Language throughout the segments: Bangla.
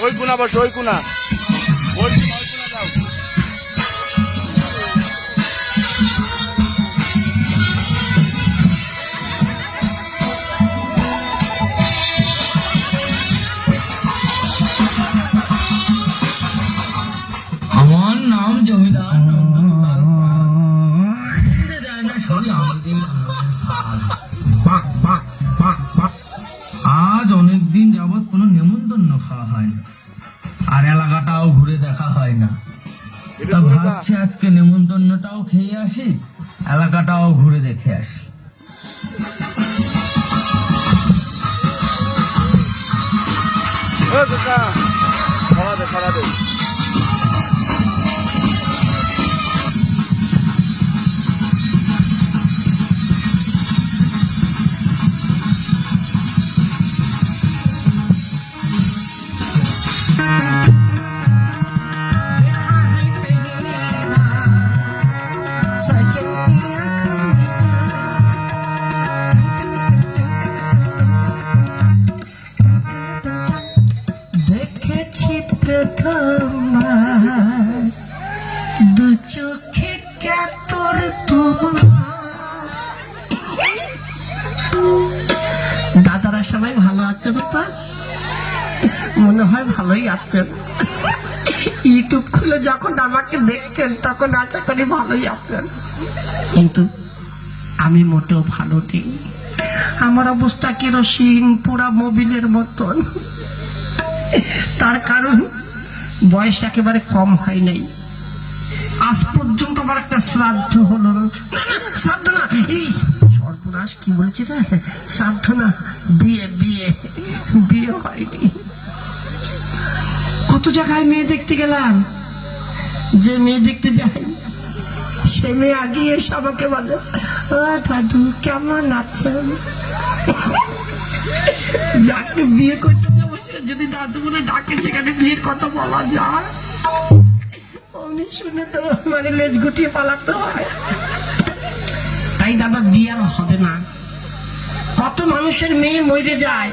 ওই কোনা বসো, ওই কোনা, ওই কোনা যাও। আমার নাম জমিদার আজ অনেকদিন যাবৎ কোনো নেমন্তন্ন খাওয়া হয় না, আর এলাকাটাও ঘুরে দেখা হয় না। তা ভাবছি আজকে নেমন্তন্নটাও খেয়ে আসি, এলাকাটাও ঘুরে দেখে আসি। খাওয়া দে। দেখেছি প্রথম দু চোখে তোর দাদারা সবাই ভালো আছেন তো? মনে হয় ভালোই আছেন। ইউটিউব খুলে যখন আমাকে দেখছেন তখন আশা করি ভালোই আছেন, কিন্তু আমি মোটেও ভালো নেই। আমার অবস্থা কেরোসিন পোড়া মোবিলের মতন। তার কারণ বয়স একেবারে কম হয় নাই, আজ পর্যন্ত আমার একটা শ্রাদ্ধ হলো না। শ্রাদ্ধ না, এই সর্বনাশ কি বলছি রে, শ্রাদ্ধ না, বিয়ে বিয়ে বিয়ে হয়নি। কত জায়গায় মেয়ে দেখতে গেলাম, যে মেয়ে দেখতে যাই সে মেয়ে আগে এসে আমাকে বলে, দাদু কেমন আছেন? যাকে বিয়ে করতে যাবো সে যদি দাদু বলে ডাকে, সেখানে বিয়ের কথা বলা যায়? অমনি শুনে তো মানে লেজ গুটিয়ে পালাতে হয়। তাই দাদা বিয়ে আর হবে না। কত মানুষের মেয়ে মরে যায়,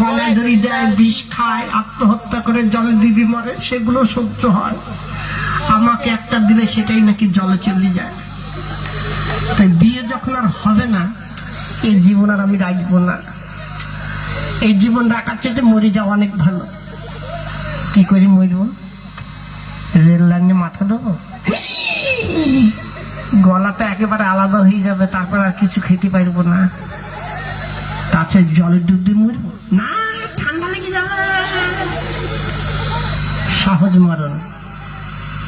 গলায় ধরি দেয়, বিষ খায়, আত্মহত্যা করে জলে ডুবি মরে, সেগুলো সহ্য হয়। আমাকে একটা দিলে সেটাই নাকি জলে চলে যায়। তাই বিয়ে যখন আর হবে না, এই জীবন আর আমি রাখবো না। এই জীবন রাখার চেয়ে মরে যাওয়া অনেক ভালো। কি করে মরব? রেল লাইনে মাথা দেবো, গলাটা একেবারে আলাদা হয়ে যাবে, তারপর আর কিছু খেতে পারবো না। তাছে জলে ডুব দিয়ে মরবো না, ঠান্ডা লেগে যাবে। সহজ মরণ।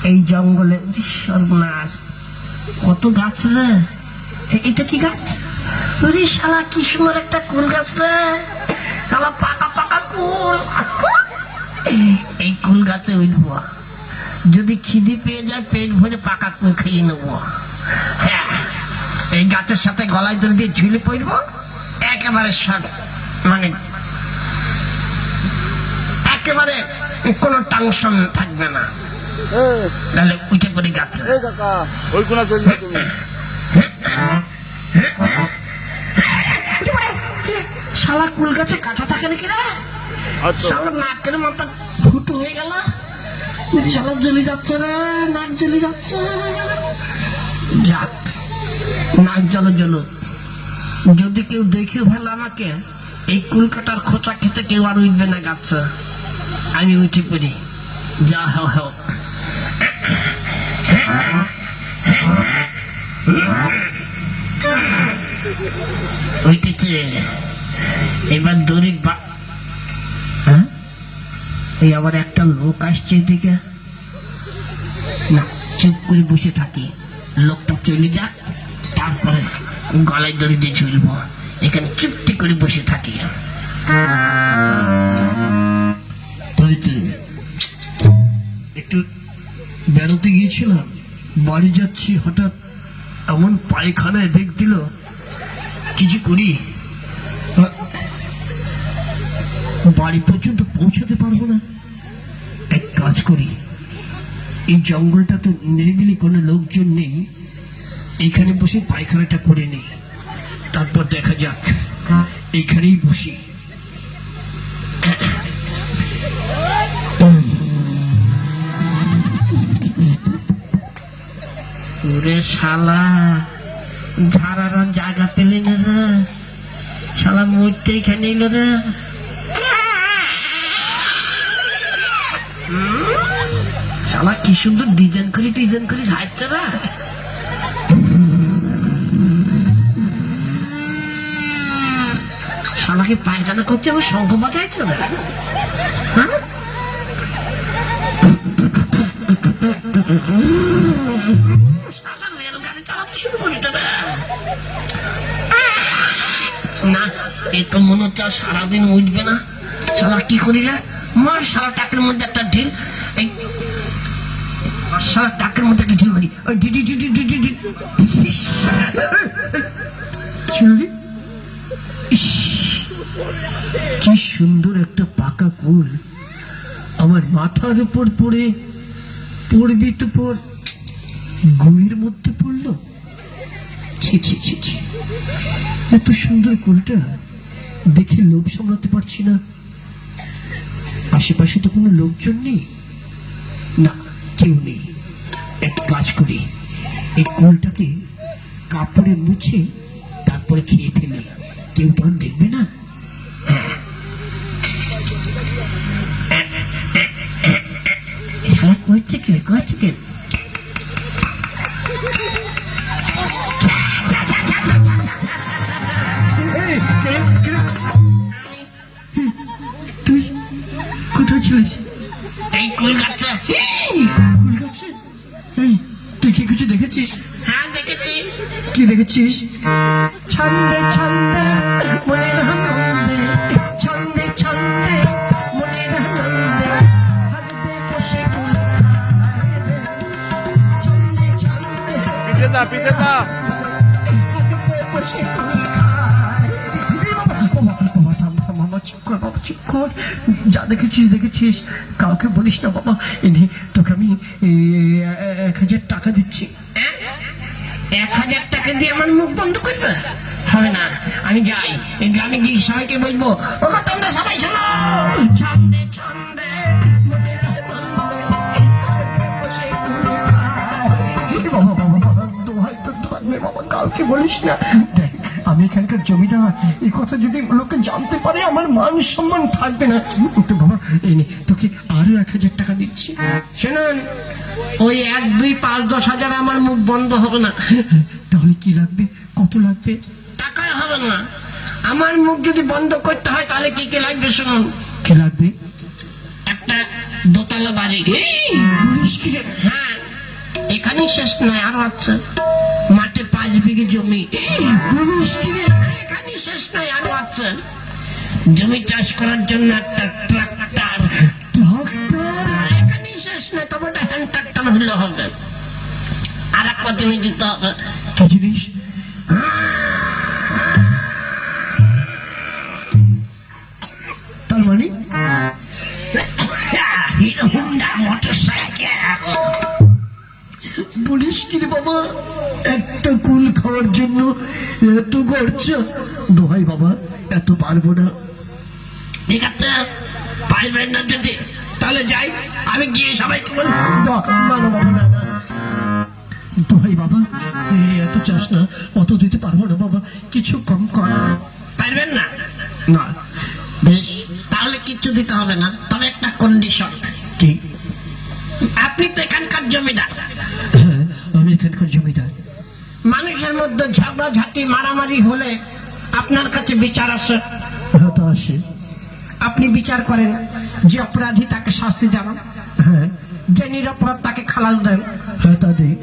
এই জঙ্গলে সর্বনাশ, কত গাছ রে। এটা কি গাছ? ওরে শালা কি সুন্দর একটা কুল গাছ রে, শালা পাকা পাকা কুল। এই কুল গাছে উঠবো, যদি খিদি পেয়ে যায় পেট ভরে পাকা কুল খেয়ে নেবো। হ্যাঁ, এই গাছের সাথে গলায় দড়ি দিয়ে ঝুলে পড়বো, একেবারে মানে একেবারে কোনো টেনশন থাকবে না। তাহলে উঠে পড়ি গাছে। ওই কোনা চলে যাও তুমি। শালা কুল গাছে কাঁটা থাকে নাকি রে? শালা নাকের মাথা ফুটো হয়ে গেল, শালা জ্বলে যাচ্ছে রে, নাক জ্বলে যাচ্ছে। যাক, নাক জ্বলো জ্বলো। যদি কেউ দেখে ফেলে আমাকে, এই কুল কাটার খোঁচা খেতে কেউ আর উঠবে না গাছে। আমি উঠে পড়ি, যা হোক। উঠেছে, এবার দড়ি এই আবার একটা লোক আসছে এদিকে। না, চুপ করে বসে থাকি, লোকটা চলে যাক, তারপরে গলায় দড়ি দিয়ে ঝুলবো। এখানে চুপটি করে বসে থাকি। একটু বেড়াতে গিয়েছিলাম, বাড়ি যাচ্ছি, হঠাৎ এমন পায়খানায় বেগ দিল, কিছু করি বাড়ি পর্যন্ত পৌঁছাতে পারবো না। এক কাজ করি, এই জঙ্গলটা তো নিরিবিলি কোনো লোকজন নেই, এইখানে বসে পায়খানাটা করে নেই, তারপর দেখা যাক। এইখানেই বসি। ওরে শালা ঝাড়ার জায়গা পেলি না রে, শালা মরতে এখানে এলো রে। শালা কি সুন্দর ডিজাইন করে যাচ্ছে না। শালাকে পায়খানা করছে, আমার শঙ্খ বাজাইছে না। হ্যাঁ, শালা রেলগাড়ি চালাতে শুরু করিতে না। না, এ তো মনে হচ্ছে আর সারাদিন উঠবে না। শালা কি করিলে মার, সারা টাকের মধ্যে একটা ঢিল, এই সারা টাকের মধ্যে একটা ঢিল মারি। ওই ডি ডি ডি ডি ডি ডি ডি। ইস, কি সুন্দর একটা পাকা কুল আমার মাথার উপর পড়বি তো পর গুয়ের মধ্যে পড়লো। ছি ছি ছি ছি, এত সুন্দর কুলটা দেখে লোভ সামলাতে পারছি না। আশেপাশে তো কোনো লোকজন নেই, না কেউ নেই। এক কাজ করি, এই কুলটাকে কাপড়ে মুছে তারপরে খেয়ে ফেলি, কেউ তখন দেখবে না। করছে কে? তুই কোথায় ছিলিস? এই কুল গাছে। এই তুই কি কিছু দেখেছিস? হ্যাঁ দেখেছি। কি দেখেছিস? ছন্দে ছন্দে মনের আনন্দে, ছন্দে ছন্দে মনের আনন্দে, হাতে বসে কুল খায়। ছন্দে ছন্দে পিছে যা হাতে বসে কুল খায়। বাবা চুপ কর, যা দেখেছিস কাউকে বলিস না বাবা। এনে তোকে আমি 1000 টাকা দিচ্ছি। 1000 টাকা দিয়ে আমার মুখ বন্ধ করবে? হবে না, আমি যাই, এই গ্রামে গিয়ে সবাইকে বলবো, ওগো তোমরা সবাই শোনো, ছন্দে ছন্দে মনের আনন্দে, হাতে বসে কুল খায়। বাবা দোহাই তো ধর্মে বাবা, কাউকে বলিস না। দেখ আমি এখানকার জমিদার, এই কথা যদি লোকে জানতে পারে আমার মান সম্মান থাকবে না। তো বাবা এই নে, তোকে আরো 1000 টাকা দিচ্ছি। শুনুন, ওই 1, 2, 5, 10,000 আমার মুখ বন্ধ হবে না। তাহলে কি লাগবে? কত লাগবে? টাকায় হবে না, আমার মুখ যদি বন্ধ করতে হয় তাহলে কি কি লাগবে শুনুন। কি লাগবে? একটা দোতলা বাড়ি। হ্যাঁ, এখানেই শেষ নয়, আরো আছে। মাঠে 5 বিঘে জমি। এখানেই শেষ নয়, আরো আছে। জমি চাষ করার জন্য একটা ট্রাক্টর। এখানেই শেষ নয়, তবে একটা হ্যান্ড ট্রাক্টর হলে হবে। আর একটা জিনিস দিতে হবে। কি জিনিস? তার মানে হিরো হোন্ডা মোটরসাইকেল। বলিস কি রে বাবা, একটা কুল খাওয়ার জন্য এত খরচা? দোহাই বাবা, এত পারবো না। ঠিক আছে, পাইবেন না যদি, তাহলে যাই, আমি গিয়ে সবাইকে বলবো। দোহাই বাবা, এত চাস না, অত দিতে পারবো না বাবা, কিছু কম কর। পারবেন না? না, বেশ, তাহলে কিচ্ছু দিতে হবে না, তবে একটা কন্ডিশন। কি? আপনি তো এখানকার জমিদার। হ্যাঁ, আমি এখানকার জমিদার। মানুষের মধ্যে ঝগড়াঝাটি মারামারি হলে আপনার কাছে বিচার আসে? হ্যাঁ, তো আসে। আপনি বিচার করেন, যে অপরাধী তাকে শাস্তি জানান, হ্যাঁ, যে নিরপরাধ তাকে খালাস দেন। হ্যাঁ, তা দিই।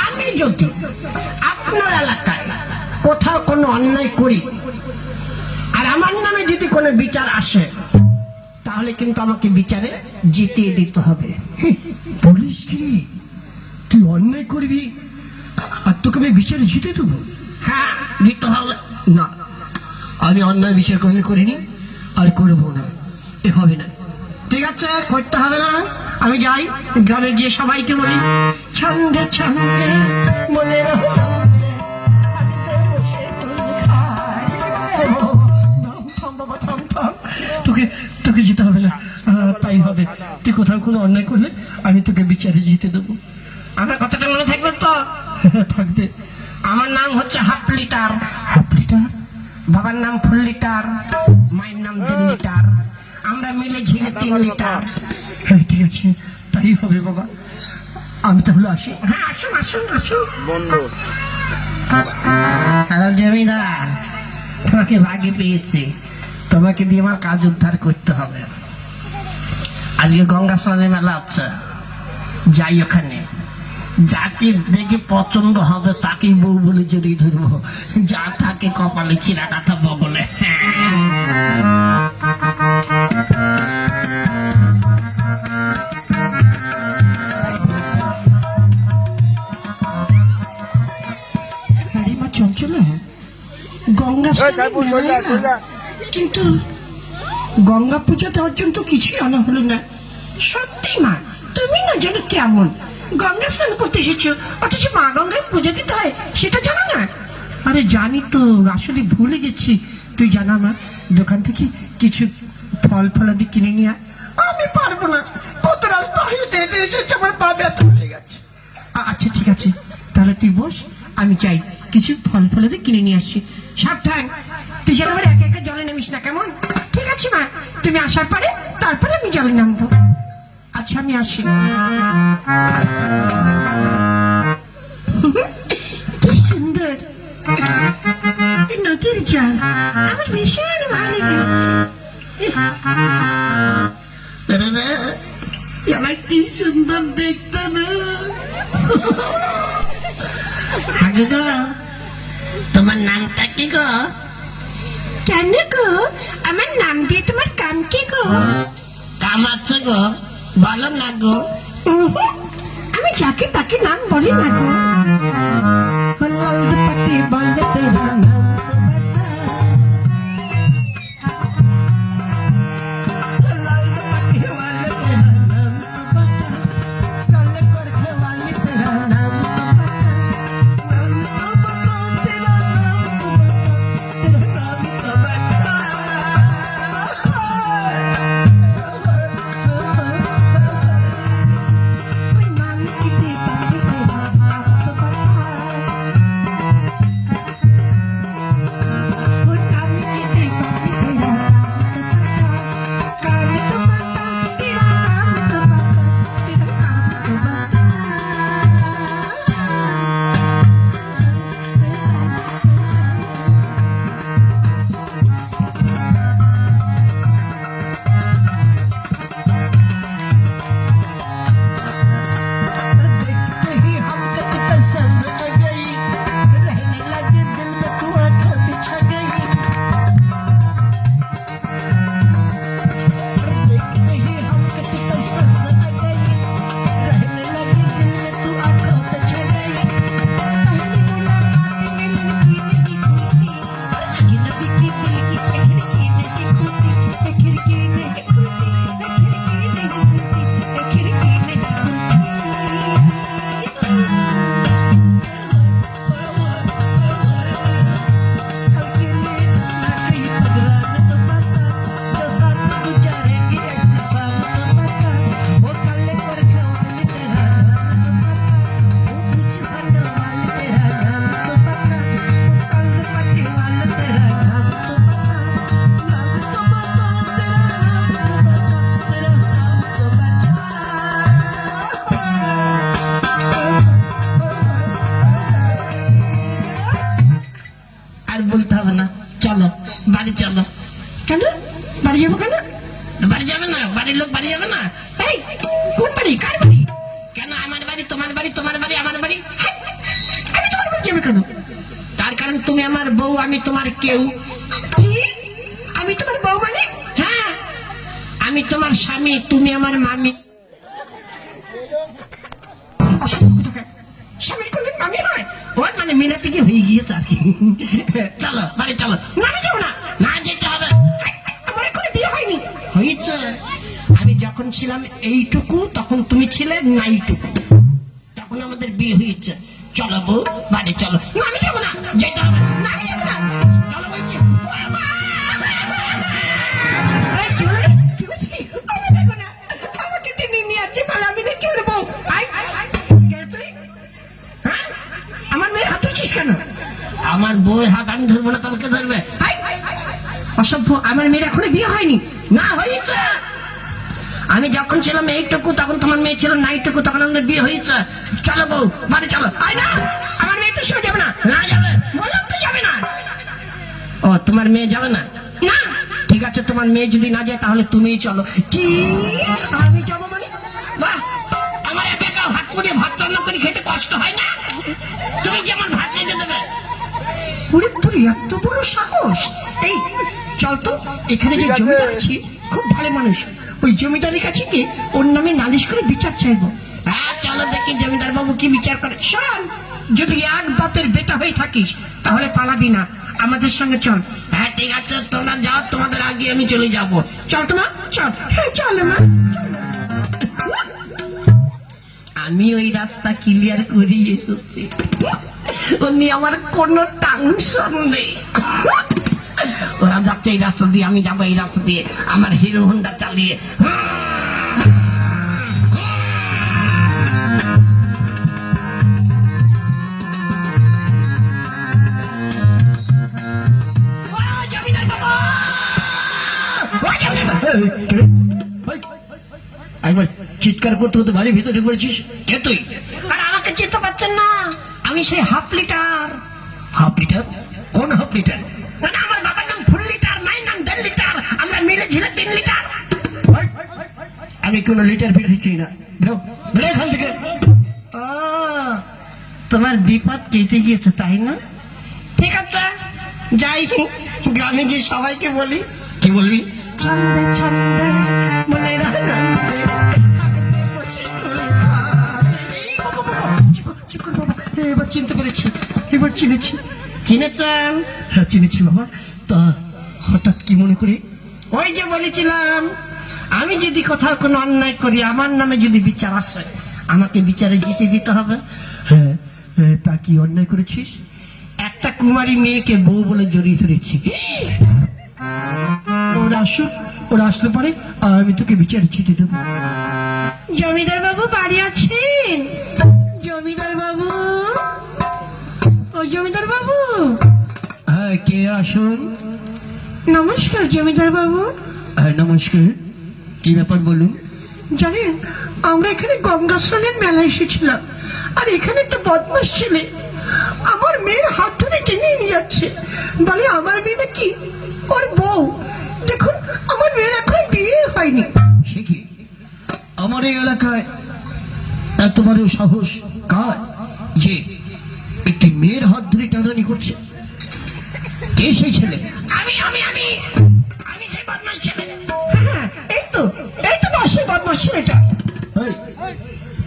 আমি যদি আপনার এলাকায় কোথাও কোনো অন্যায় করি আর আমার নামে যদি কোনো বিচার আসে, তাহলে কিন্তু আমাকে বিচারে জিতিয়ে দিতে হবে। বলিস কি? তুই অন্যায় করবি আর তোকে আমি বিচারে জিতে দেবো? হ্যাঁ, দিতে হবে। না, আমি অন্যায় বিচার কোনদিন করিনি আর করবো না, এ হবে না। ঠিক আছে, করতে হবে না, আমি যাই, গ্রামে গিয়ে সবাইকে বলি, ছন্দে ছন্দে মনের আনন্দে, হাতে বসে কুল খায়। থাম বাবা, থাম। তোকে যেতে হবে না, তাই হবে। তুই কোথাও কোনো অন্যায় করলে আমি তোকে বিচারে জিতে দেবো। আমার কথাটা মনে থাকবে তো? থাকবে। আমার নাম হচ্ছে হাফ লিটার। Half litre? বাবার নাম ফুল লিটার, মায়ের নাম 3 লিটার, আমরা মিলে ঝিলে 3 লিটার। হ্যাঁ ঠিক আছে, তাই হবে বাবা। আমি তাহলে আসি। হ্যাঁ আসুন আসুন আসুন। বন্ধু হ্যালো জমিদার, তোমাকে ভাগে পেয়েছি। তোমাকে দিয়ে আমার কাজ উদ্ধার করতে হবে। আজকে গঙ্গা স্নানের মেলা আছে, যাই ওখানে। যাকে দেখে পছন্দ হবে তাকেই বউ বলে জড়িয়ে ধরবো, যা থাকে কপালে চিরা কাটা বগলে। চঞ্চল গঙ্গা এই সাইফুল সোজা সোজা। কিন্তু গঙ্গা পূজা দেওয়ার জন্য তো কিছুই আনা হলো না। সত্যি মা, তুমি না জানো কেমন গঙ্গা স্নান করতে এসেছো, অথচ মা গঙ্গায় পুজো দিতে হয় সেটা জানো না? আরে জানি তো, আসলে ভুলে গেছি। তুই জানা মা, দোকান থেকে কিছু ফল ফলাদি কিনে নিয়ে আয়। আমি পারবো না, কত রাস্তা হেঁটে হেঁটে এসেছে, আমার পা ব্যথা হয়ে গেছে। আচ্ছা ঠিক আছে, তাহলে তুই বস, আমি চাই কিছু ফল ফলাদি কিনে নিয়ে আসছি। সাবধান, তুই যেন আবার একা একা জলে নামিস না, কেমন? ঠিক আছে মা, তুমি আসার পরে তারপরে আমি জলে নামবো। আচ্ছা আমি আসি। কি সুন্দর নদীর জল, আমার ভীষণ ভালো লাগছে। কি সুন্দর দেখতে না। আগে গো, তোমার নামটা কি গো? কেন গো, আমার নাম দিয়ে তোমার কাম কি গো? কাম আছে গো, বলো না গো। আমি যাকে তাকে নাম বলি না গো। লাল দুপাটি বলে তেরা নাম লাল দুপাটি বলে তেরা নাম কালে করখে वाली तेरा नाम तेरा नाम বাড়ি চলো। কেন বাড়ি যাবো? কেন বাড়ি যাবে না? বাড়ির লোক বাড়ি যাবে না? এই কোন বাড়ি? কার বাড়ি? কেন আমার বাড়ি, তোমার বাড়ি, তোমার বাড়ি, আমার বাড়ি। আমি তোমার বাড়ি যাবে কেন? তার কারণ তুমি আমার বউ, আমি তোমার কেউ। আমি তোমার বউ মানে? হ্যাঁ, আমি তোমার স্বামী, তুমি আমার মামি। স্বামীর কোনদিন মামি হয়? ওর মানে মিলাতে গিয়ে হয়ে গিয়েছে আর কি। চলো বাড়ি চলো। না আমি যাবো না। না যেতে হবে। আমার এখনো বিয়ে হয়নি। হয়েছে। আমি যখন ছিলাম এইটুকু তখন তুমি ছিলে নাইটুকু, তখন আমাদের বিয়ে হয়েছে। চলো বউ বাড়ি চলো। না আমি যাবো না, যেতে হবে। না আমি যাবো না, চলো বলছি। আমি দেখো না, আমাকে তিনি নিয়ে আছে বলে আমি না কি করবো? কেন? আমার বউয়ের হাত আমি ধরবো না, তোমাকে ধরবে? অসভ্য, আমার মেয়ের এখনো বিয়ে হয়নি। না হয়েছে, আমি যখন ছিলাম এইটুকু তখন তোমার মেয়ে ছিল নাইটুকু, তখন আমাদের বিয়ে হয়েছে। চলো বউ বাড়ি চলো। আয় না, আমার মেয়ে তো সঙ্গে যাবে না। না যাবে, বললাম তো যাবে না। ও তোমার মেয়ে যাবে না? না। ঠিক আছে, তোমার মেয়ে যদি না যায় তাহলে তুমিই চলো। কি আমি যাবো মানে? বাহ, আমার একা একা ভাত করে ভাত রান্না করে খেতে কষ্ট হয় না? তুমি যেমন ভাত খেতে দেবে। ওরে তোর এত বড় সাহস! এই চল তো, এখানে যে ঠিক আছে। জমিদার আছে খুব ভালো মানুষ, ওই জমিদারের কাছে গিয়ে ওর নামে নালিশ করে বিচার চাইবো। হ্যাঁ চলো দেখি জমিদার বাবু কি বিচার করে। শোন, যদি এক বাপের বেটা হয়ে থাকিস তাহলে পালাবি না, আমাদের সঙ্গে চল। হ্যাঁ ঠিক আছে, তোমরা যাও, তোমাদের আগে আমি চলে যাব। চল তোমার, চল। হ্যাঁ চল মা। আমি ওই রাস্তা ক্লিয়ার করে এসেছি, উনি আমার কোনো টেনশন নেই। ওরা যাচ্ছে এই রাস্তা দিয়ে, আমি যাবো এই রাস্তা দিয়ে, আমার হিরো হোন্ডা চালিয়ে। একবার চিৎকার করতে করতে বাড়ির ভিতরে করেছিস কে তুই? আর আমাকে চিনতে পারছেন না? আমি সেই হাফ লিটার। Half litre? কোন হাফ লিটার? মানে আমার বাবার নাম ফুল লিটার, মায়ের নাম 1.5 লিটার, আমরা মিলে ঝিলে 3 লিটার। আমি কোন লিটার ফিরেছি না, বেরো এখান থেকে। তোমার বিপদ কেটে গিয়েছে তাই না? ঠিক আছে, যাই গ্রামে গিয়ে সবাইকে বলি। কি বলবি? ছন্দে ছন্দে মনে রাখা এবার চিনতে পেরেছি, এবার চিনেছি। চিনেছেন? হ্যাঁ চিনেছি বাবা। তা হঠাৎ কি মনে করে? ওই যে বলেছিলাম, আমি যদি কোথাও কোনো অন্যায় করি, আমার নামে যদি বিচার আসে, আমাকে বিচারে জিতে দিতে হবে। হ্যাঁ, তা কি অন্যায় করেছিস? একটা কুমারী মেয়েকে বউ বলে জড়িয়ে ধরেছি। ওরা আসুক, ওরা আসলে পরে আমি তোকে বিচারে চিঠি দেবো। জমিদার বাবু বাড়ি আছেন? জমিদার বাবু, ও জমিদার বাবু। হ্যাঁ কে আসুন? নমস্কার জমিদার বাবু। হ্যাঁ নমস্কার, কি ব্যাপার বলুন। জানেন, আমরা এখানে গঙ্গা স্নানের মেলা এসেছিলাম, আর এখানে একটা বদমাস ছেলে আমার মেয়ের হাত ধরে টেনে নিয়ে যাচ্ছে, বলে আমার মেয়ে নাকি ওর বউ। দেখুন, আমার মেয়ের এখন বিয়ে হয়নি। সে কি? আমার এই এলাকায় এত বড় সাহস কার যে একটি মেয়ের হাত ধরে টানানি করছে? কে সেই ছেলে? আমি আমি আমি আমি সেই বদমাশ ছেলে। হ্যাঁ, এই তো না সেই বদমাশ ছেলেটা।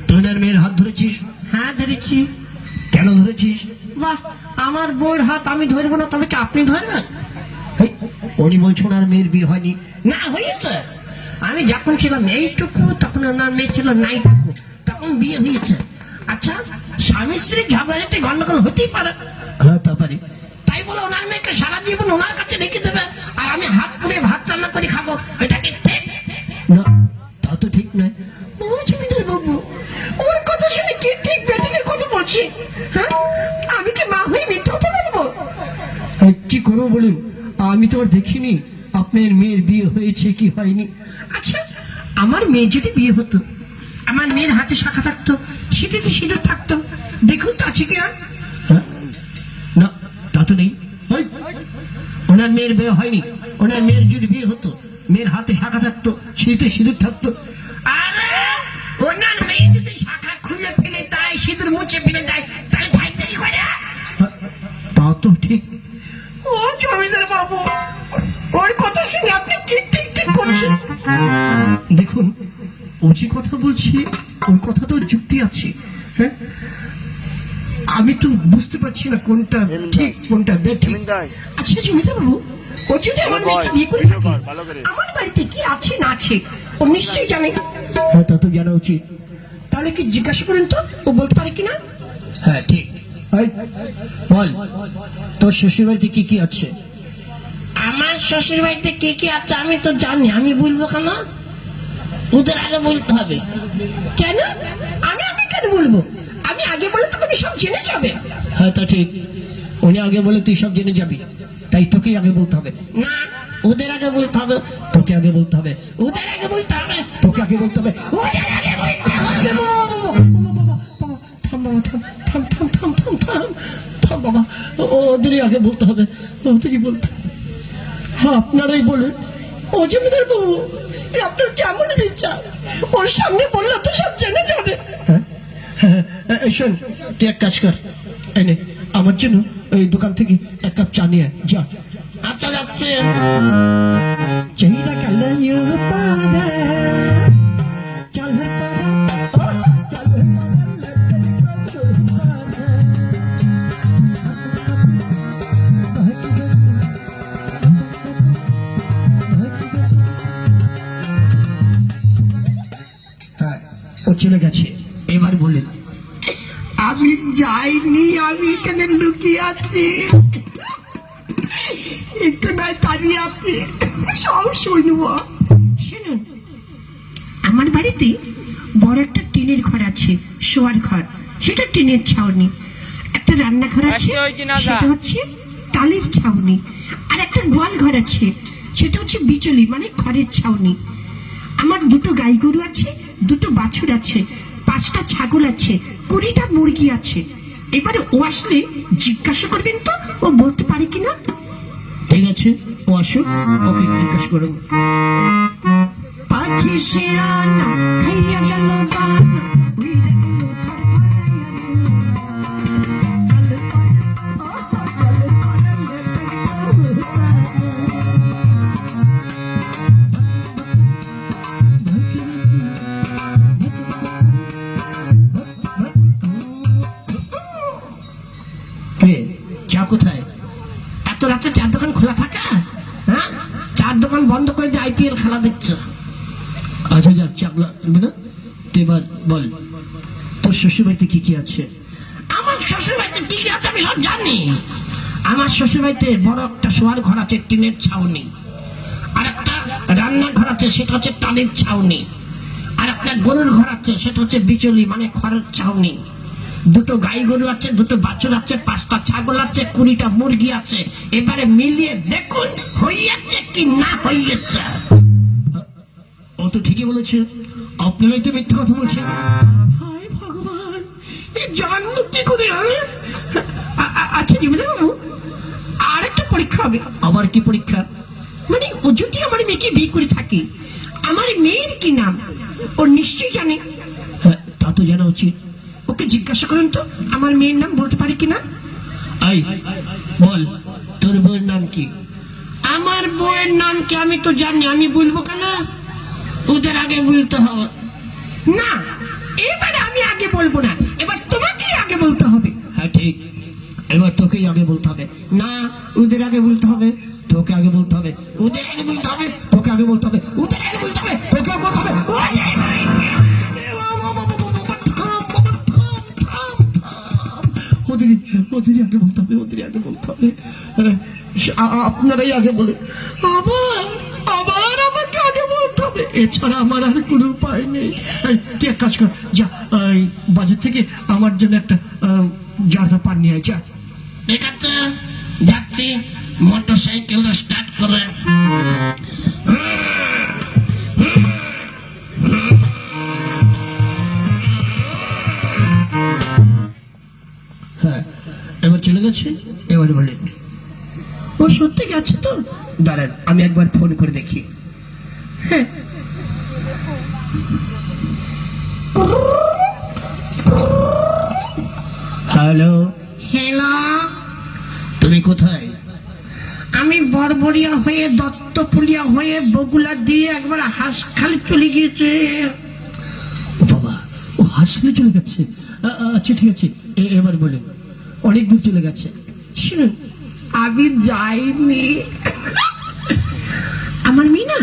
তোর মেয়ের হাত ধরেছিস? হ্যাঁ ধরেছি। কেন ধরেছিস? বাহ, আমার বউয়ের হাত আমি ধরবো না, তবে কি আপনি ধরবেন? উনি বলছেন আর মেয়ের বিয়ে হয়নি। না হয়েছে, আমি যখন ছিলাম এইটুকু তখন ওনার মেয়ে ছিল নাইটুকু, তখন বিয়ে হয়েছে। আচ্ছা, স্বামী স্ত্রী ঝগড়াঝাটি গন্ডগোল হতেই পারে। হ্যাঁ তা পারে, তাই বলে ওনার মেয়েকে সারা জীবন ওনার কাছে রেখে দেবে আর আমি হাত পুড়ে ভাত রান্না করে খাবো, এটা কি ঠিক? না, তা তো ঠিক নয়। ও জমিদার বাবু, ওর কথা শুনে কি ঠিক বেটিকের কথা বলছি? হ্যাঁ, আমি কি মা হয়ে মিথ্যা কথা বলবো? কি করবো বলুন, আমি তো আর দেখিনি আপনার মেয়ের বিয়ে হয়েছে কি হয়নি। আচ্ছা, আমার মেয়ে যদি বিয়ে হতো, আমার মেয়ের হাতে শাখা থাকতো, সেটাতে সিঁদুর থাকতো, দেখুন তো আছে কিনা। না তা তো নেই। ওনার মেয়ের বিয়ে হয়নি, ওনার মেয়ের যদি বিয়ে হতো, মেয়ের হাতে শাখা থাকতো, সেটাতে সিঁদুর থাকতো। আরে ওনার মেয়ে যদি শাখা খুলে ফেলে দেয়, সিঁদুর মুছে ফেলে দেয়, তাহলে থাকবে কি করে? তা তো ঠিক। ও জমিদার বাবু, ওর কথা শুনে আপনি কি ঠিক ঠিক করছেন? দেখুন, ও যে কথা বলছি, ওর কথা তো যুক্তি আছে। হ্যাঁ, আমি তো বুঝতে পারছি না কোনটা ঠিক কোনটা বেঠিক। আচ্ছা জমিদার বাবু, ও যদি আমার মেয়েকে বিয়ে করে থাকে, আমার বাড়িতে কি আছে না আছে ও নিশ্চয়ই জানে। হ্যাঁ তা তো জানা উচিত। তাহলে কি জিজ্ঞাসা করেন তো, ও বলতে পারে কিনা? হ্যাঁ ঠিক। বল, তোর শ্বশুর বাড়িতে কি কি আছে? আমার শ্বশুর বাড়িতে কি কি আছে আমি তো জানি, আমি বলবো কেন? ওদের আগে বলতে হবে। কেন? আমি কেন বলবো? আমি আমি আগে বলে তো তুমি সব জেনে যাবে। হ্যাঁ তা ঠিক, উনি আগে বলে তুই সব জেনে যাবি, তাই তোকেই আগে বলতে হবে। না, ওদের আগে বলতে হবে। তোকে আগে বলতে হবে, ওদের আগে বলতে হবে। তোকে আগে বলতে হবে। ওদের আগে বলতে হবে। থাম বাবা, থাম থাম থাম থাম থাম থাম থাম বাবা, ওদেরই আগে বলতে হবে, ওদেরই বলতে হবে। হ্যাঁ আপনারাই বলে। ও জমিদার বাবু, এ আপনার কেমন বিচার? ওর সামনে বললে তো সব জেনে যাবে। হ্যাঁ এই শোন, তুই এক কাজ কর, এই নে আমার জন্য ওই দোকান থেকে এক কাপ চা নিয়ে আয়, যা। আচ্ছা যাচ্ছে। চাইরা কালাইও পারা চল হ্যাঁ ও চলে গেছে। এবার বলেন। আমি যাইনি, আমি এখানে লুকিয়ে আছি, একটু নয় দাঁড়িয়ে আছি, সব শুনবো। শুনুন, আমার বাড়িতে বড় একটা টিনের ঘর আছে, শোয়ার ঘর, সেটা টিনের ছাউনি। একটা রান্নাঘর আছে, সেটা হচ্ছে টালির ছাউনি। আর একটা গোয়াল ঘর আছে, সেটা হচ্ছে বিচলি মানে খড়ের ছাউনি। আমার দুটো গাই গরু আছে, দুটো বাছুর আছে, 5টা ছাগল আছে, 20টা মুরগি আছে। এবারে ও আসলে জিজ্ঞাসা করবেন তো ও বলতে পারে কিনা। ঠিক আছে, ও আসুক, ওকে জিজ্ঞাসা করব। পাখি শিয়ানা খাইয়া গেল গান, উইরা গেল চা কোথায়? এত রাতে চার দোকান খোলা থাকা? হ্যাঁ, চার দোকান বন্ধ করে দিয়ে IPL খেলা দেখছো। আচ্ছা যাক, চাকলা না, তুই এবার বল তোর শ্বশুর বাড়িতে কি কি আছে? আমার শ্বশুর বাড়িতে কি কি আছে আমি সব জানি। আমার শ্বশুর বাড়িতে বড় একটা শোয়ার ঘর আছে, টিনের ছাউনি। আর একটা রান্নাঘর আছে, সেটা হচ্ছে টালির ছাউনি। আর একটা গরুর ঘর আছে, সেটা হচ্ছে বিচলি মানে খড়ের ছাউনি। দুটো গাই গরু আছে, দুটো বাছুর আছে, 5টা ছাগল আছে, 20টা মুরগি আছে। এবারে মিলিয়ে দেখুন হইয়াছে কি না হইয়াছে। ও তো ঠিকই বলেছে, আপনারাই তো মিথ্যা কথা বলছেন। হায় ভগবান, এ জানলো কি করে? আচ্ছা জমিদার বাবু, আর একটা পরীক্ষা হবে। আবার কি পরীক্ষা? মানে ও যদি আমার মেয়েকে বিয়ে করে থাকে, আমার মেয়ের কি নাম ও নিশ্চয়ই জানে। হ্যাঁ তা তো জানা উচিত। ওকে জিজ্ঞাসা করেন তো আমার মেয়ের নাম বলতে পারে কিনা। আই বল, তোর বউয়ের নাম কি? আমার বউয়ের নাম কি আমি তো জানি, আমি বলবো কেন? ওদের আগে বলতে হবে না। এবারে আমি আগে বলবো না, এবার তোমাকেই আগে বলতে হবে। হ্যাঁ ঠিক, এবার তোকেই আগে বলতে হবে। না, ওদের আগে বলতে হবে। তোকে আগে বলতে হবে। ওদের আগে বলতে হবে। তোকে আগে বলতে হবে। ওদের আগে বলতে হবে। তোকে আগে বলতে হবে। ওদেরই ওদেরই আগে বলতে হবে, ওদেরই আগে বলতে হবে। আপনারাই আগে বলুন। আবার আবার আমাকে আগে বলতে হবে। এছাড়া আমার আর কোনো উপায় নেই। এই, তুই এক কাজ কর, যা এই বাজার থেকে আমার জন্য একটা জারদা পান নিয়ে আয়, যা। ঠিক আছে, যাচ্ছি। মোটর সাইকেল স্টার্ট করে হ্যাঁ এবার চলে গেছে। এবার বলেন ও সত্যি গেছে তো? দাঁড়ান, আমি একবার ফোন করে দেখি। হ্যাঁ, হ্যালো, হ্যালো, তুমি কোথায়? আমি বরবরিয়া হয়ে দত্তপুলিয়া হয়ে বগুলা দিয়ে একবার হাঁসখালি চলে গিয়েছে। ও বাবা, ও হাসলে চলে গেছে। আচ্ছা ঠিক আছে, এবার বলেন অনেক দূর চলে গেছে। শুনুন, আমি যাইনি। আমার মেয়ে না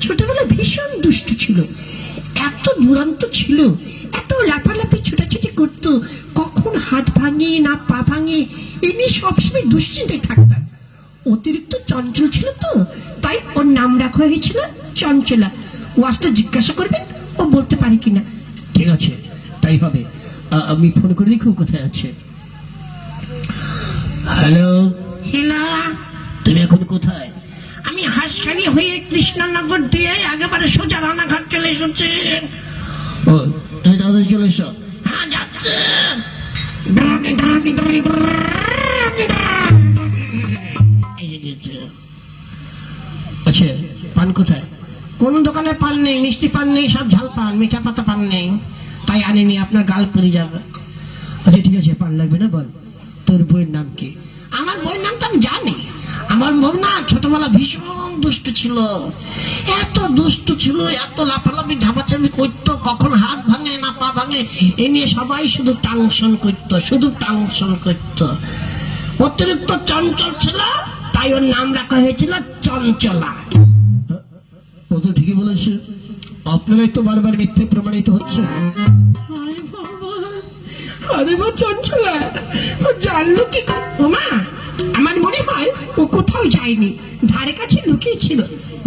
ছোটবেলা ভীষণ দুষ্ট ছিল, এত দুরন্ত ছিল, এত লাফালাফি ছোটাছুটি করতো, কখন হাত ভাঙে না পা ভাঙে এ নিয়ে সবসময় দুশ্চিন্তায় থাকতাম। অতিরিক্ত চঞ্চল ছিল তো, তাই ওর নাম রাখা হয়েছিল চঞ্চলা। ও আসলে জিজ্ঞাসা করবেন ও বলতে পারে কিনা। ঠিক আছে, তাই হবে। আমি ফোন করে দেখুন কোথায় আছে। হ্যালো, হিলা, তুমি এখন কোথায়? আমি হাঁসখালি হয়ে কৃষ্ণনগর দিয়ে একেবারে সোজা রানাঘাট চলে এসেছি। ও, তুমি তাড়াতাড়ি চলে এসো। হ্যাঁ, যাচ্ছে। এই যে গেছে। আচ্ছা, পান কোথায়? কোন দোকানে পান নেই, মিষ্টি পান নেই, সব ঝাল পান, মিঠা পাতা পান নেই, তাই আনিনি, আপনার গাল পড়ে যাবে। আচ্ছা ঠিক আছে, পান লাগবে না, বল তোর বইয়ের নাম কি? আমার বইয়ের নামটা আমি জানি। আমার বউ না ছোটবেলা ভীষণ দুষ্ট ছিল, এত দুষ্ট ছিল, এত লাফালাফি ঝাপাঝাপি করতো, কখন হাত ভাঙে না পা ভাঙে এ নিয়ে সবাই শুধু টাংশন করতো, শুধু টাংশন করতো। অতিরিক্ত চঞ্চল ছিল, তাই ওর নাম রাখা হয়েছিল চঞ্চলা। ও তো ঠিকই বলেছে, আপনারাই তো বারবার মিথ্যে প্রমাণিত হচ্ছে। আরে বাবা, আরে বাবা, চঞ্চলা ও জানলো কি করে? ও মা, আমার মনে হয় ও কোথাও যায়নি, ধারে কাছে লুকিয়েছিল।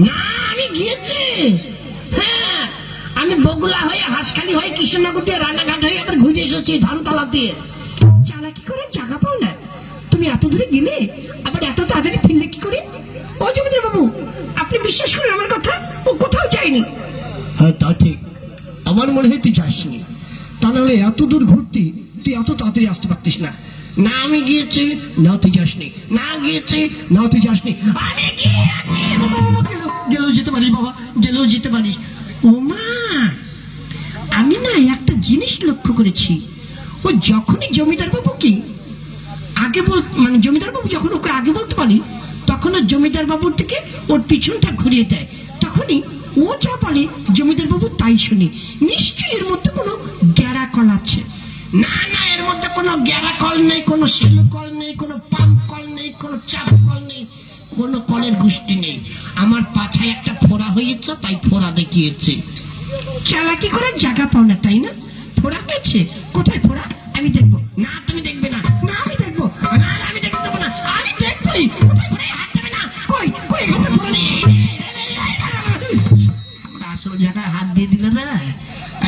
না, আমি গিয়েছি। হ্যাঁ, আমি বগুলা হয়ে হাঁসখালি হয়ে কৃষ্ণনগর দিয়ে রানাঘাট হয়ে আবার ঘুরে এসেছি ধানতলা দিয়ে। চালাকি করে জায়গা পাও না, তুমি এত দূরে গেলে আবার এত তাড়াতাড়ি ফিরলে কি করে? ও জমিদার বাবু, আপনি বিশ্বাস করেন আমার কথা, ও কোথাও যায়নি। হ্যাঁ তা ঠিক, আমার মনে হয় তুই যাসনি, তা নাহলে এত দূর ঘুরতি তুই এত তাড়াতাড়ি আসতে পারতিস না। না, আমি গিয়েছি। না তুই যাসনি। না, গিয়েছি। না তুই যাসনি। আমি গিয়েছি। গেলেও যেতে পারিস বাবা, গেলেও যেতে পারিস। ও মা, আমি না একটা জিনিস লক্ষ্য করেছি, ও যখনই জমিদার বাবুকে আগে মানে জমিদার বাবু যখন ওকে আগে বলতে পারি, তখন ও জমিদার বাবুর থেকে ওর পিছনটা ঘুরিয়ে দেয়, তখনই ও যা বলে জমিদার বাবু তাই শুনি। নিশ্চয়ই এর মধ্যে কোনো গ্যারাকল আছে। না না, এর মধ্যে কোনো গ্যারাকল নেই, কোনো সেলু কল নেই, কোনো পাম্প কল নেই, কোনো চাপ কল নেই, কোনো কলের গোষ্ঠী নেই। আমার পাছায় একটা ফোড়া হয়েছে, তাই ফোড়া দেখিয়েছে। চালাকি করে জায়গা পাও না, তাই না? ফোড়া হয়েছে, কোথায় ফোড়া? আমি দেখবো। না, তুমি দেখবে না। না, আমি দেখবো। না, আমি দেখতে দেবো না, আমি দেখবোই। কোথায় ফোড়া? হাত দেবে না। কই কই, এখানে ফোড়া নেই। আসল জায়গায় হাত দিয়ে দিলে না।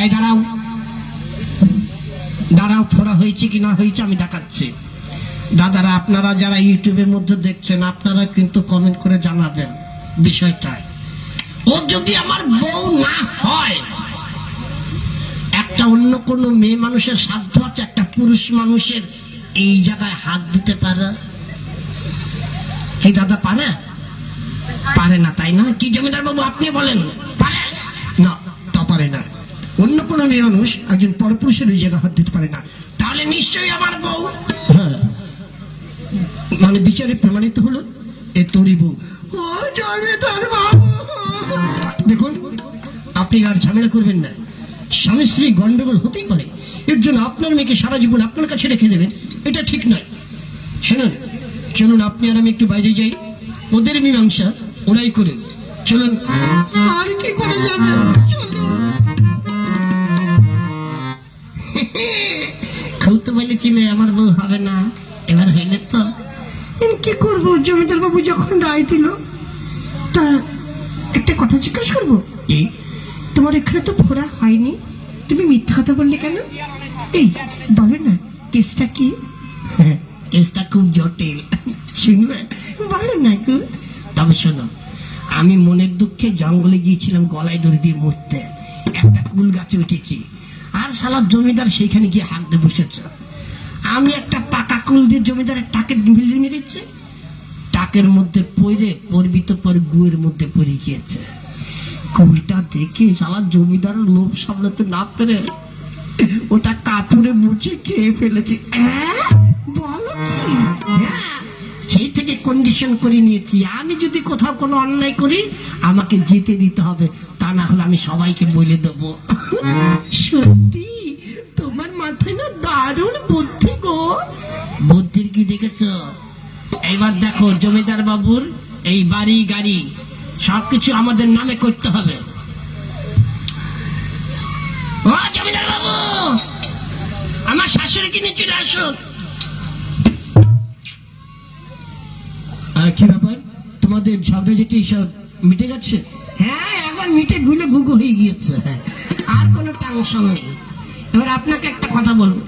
এই দাঁড়াও, দাঁড়াও, ফোড়া হয়েছে কি না হয়েছে আমি দেখাচ্ছি। দাদারা, আপনারা যারা ইউটিউবের মধ্যে দেখছেন, আপনারা কিন্তু কমেন্ট করে জানাবেন বিষয়টা। ও যদি আমার বউ না হয়, একটা অন্য কোনো মেয়ে মানুষের সাধ্য আছে একটা পুরুষ মানুষের এই জায়গায় হাত দিতে পারে? এই দাদা পারে? পারে না, তাই না? কি জমিদার বাবু আপনি বলেন, পারে না, তা পারে না। অন্য কোনো মেয়ে মানুষ একজন পরপুরুষের ওই জায়গায় হাত দিতে পারে না। তাহলে নিশ্চয়ই আমার বউ। হ্যাঁ, মানে বিচারে প্রমাণিত হলো এ তোরই বউ। ও জমিদার বাবু, দেখুন, আপনি আর ঝামেলা করবেন না, স্বামী স্ত্রী গন্ডগোল হতেই পারে, এর জন্য আপনার মেয়েকে সারা জীবন আপনার কাছে রেখে দেবেন, এটা ঠিক নয়। শুনুন, চলুন আপনি আর আমি একটু বাইরে যাই, ওদের মীমাংসা ওরাই করে। চলুন। আর কি করে যাবে? খুব তো বলেছিলে আমার বউ হবে না, এবার হইলে তো। কি করবো, জমিদার বাবু যখন রায় দিল, তা একটা কথা জিজ্ঞাসা করবো। তোমার এখানে তো ফোড়া হয়নি, তুমি মিথ্যা কথা বললে কেন? এই বলো না, কেসটা কি? কেসটা খুব জটিল, শুনবে? বলো না গো। তবে শোনো, আমি মনের দুঃখে জঙ্গলে গিয়েছিলাম গলায় দড়ি দিয়ে মরতে, একটা কুল গাছে উঠেছি, আর শালা জমিদার সেইখানে গিয়ে হাত দিয়ে বসেছে। আমি একটা পাকা কুল দিয়ে জমিদারের টাকের মিলিয়ে মেরেছি, টাকের মধ্যে পড়ে পড়বি তো পরে গুয়ের মধ্যে পড়ে গিয়েছে। কুলটা দেখে শালা জমিদার লোভ সামলাতে না পেরে ওটা কাপড়ে মুছে খেয়ে ফেলেছি। বলো কি? হ্যাঁ, সেই থেকে কন্ডিশন করে নিয়েছি, আমি যদি কোথাও কোনো অন্যায় করি আমাকে যেতে দিতে হবে, তা না হলে আমি সবাইকে বলে দেবো। সত্যি তোমার মাথায় না দারুণ বুদ্ধি গো। বুদ্ধির কি দেখেছ? এবার দেখো, জমিদার বাবুর এই বাড়ি গাড়ি সবকিছু আমাদের নামে করতে হবে। ও জমিদার বাবু, আমার শাশুড়িকে নিয়ে চলে আসুন। কি ব্যাপার, তোমাদের ঝগড়া যেটি সব মিটে গেছে? হ্যাঁ, এখন মিটে গুলে ভুগো হয়ে গিয়েছে, আর কোনো টেনশন নেই। এবার আপনাকে একটা কথা বলবো।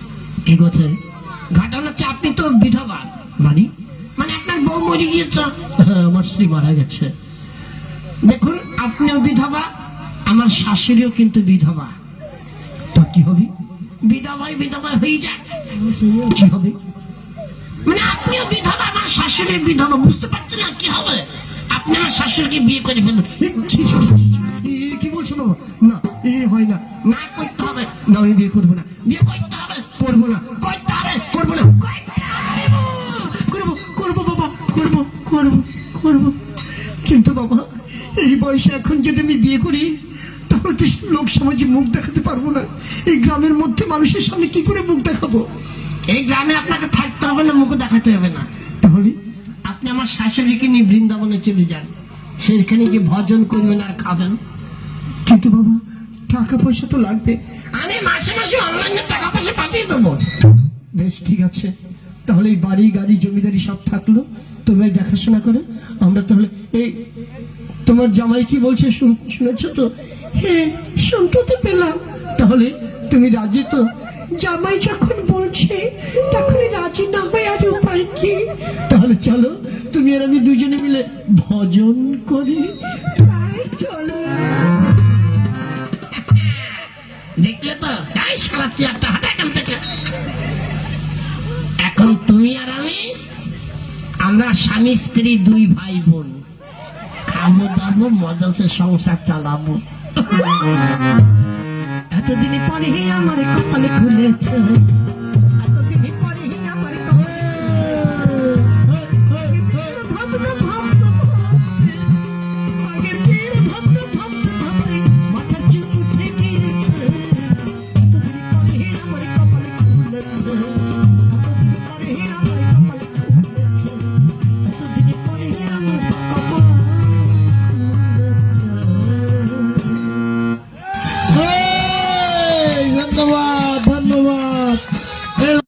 কি কথা? ঘটনা হচ্ছে আপনি তো বিধবা, মানে? মানে আপনার বউ মরে গিয়েছে। হ্যাঁ, আমার স্ত্রী মারা গেছে। দেখুন, আপনিও বিধবা, আমার শাশুড়িও কিন্তু বিধবা। তা কি হবে? বিধবাই বিধবা হয়ে যায়। কি হবে? মানে আপনিও বিধবা, আমার শাশুড়ি বিধবা, বুঝতে পারছেন না কি হবে? আপনি আমার শাশুড়িকে বিয়ে করে ফেলুন। এ, ছি, ছি, ছি, ছি, এ কি বলছো বাবা? না, এ হয় না। না করতে হবে, না, আমি বিয়ে করবো না। বিয়ে করতে হবে, করবো না, করতে হবে, করবো না। করতে হবে। করবো, করবো বাবা, করবো, করবো, করবো। কিন্তু বাবা, এই বয়সে এখন যদি আমি বিয়ে করি, তাহলে তো লোক সমাজে মুখ দেখাতে পারবো না। এই গ্রামের মধ্যে মানুষের সামনে কি করে মুখ দেখাবো? এই গ্রামে আপনাকে থাকতে হবে না, মুখ দেখাতে হবে না। তাহলে আপনি আমার শাশুড়িকে নিয়ে বৃন্দাবনে চলে যান, সেখানে গিয়ে ভজন করবেন আর খাবেন। কিন্তু বাবা, টাকা পয়সা তো লাগবে। আমি মাসে মাসে অনলাইনে টাকা পয়সা পাঠিয়ে দেবো। বেশ, ঠিক আছে। তাহলে এই বাড়ি গাড়ি জমিদারি সব থাকলো, তোমরা দেখাশোনা করো। আমরা তাহলে এই তোমার জামাই কি বলছে শুনেছো তো? হ্যাঁ, শুনতে তো পেলাম। তাহলে তুমি রাজি তো? জামাই যখন বলছে তখন রাজি না হয় আর উপায় কি? তাহলে চলো, তুমি আর আমি দুজনে মিলে ভজন করি। তাই চলো। দেখলে তো, তাই সারাচ্ছি একটা হাতে এখান থেকে। এখন তুমি আর আমি, আমরা স্বামী স্ত্রী দুই ভাই বোন, খাবো দাবো মজাসে সংসার চালাবো। এতদিনে পরে আমার কপালে খুলেছে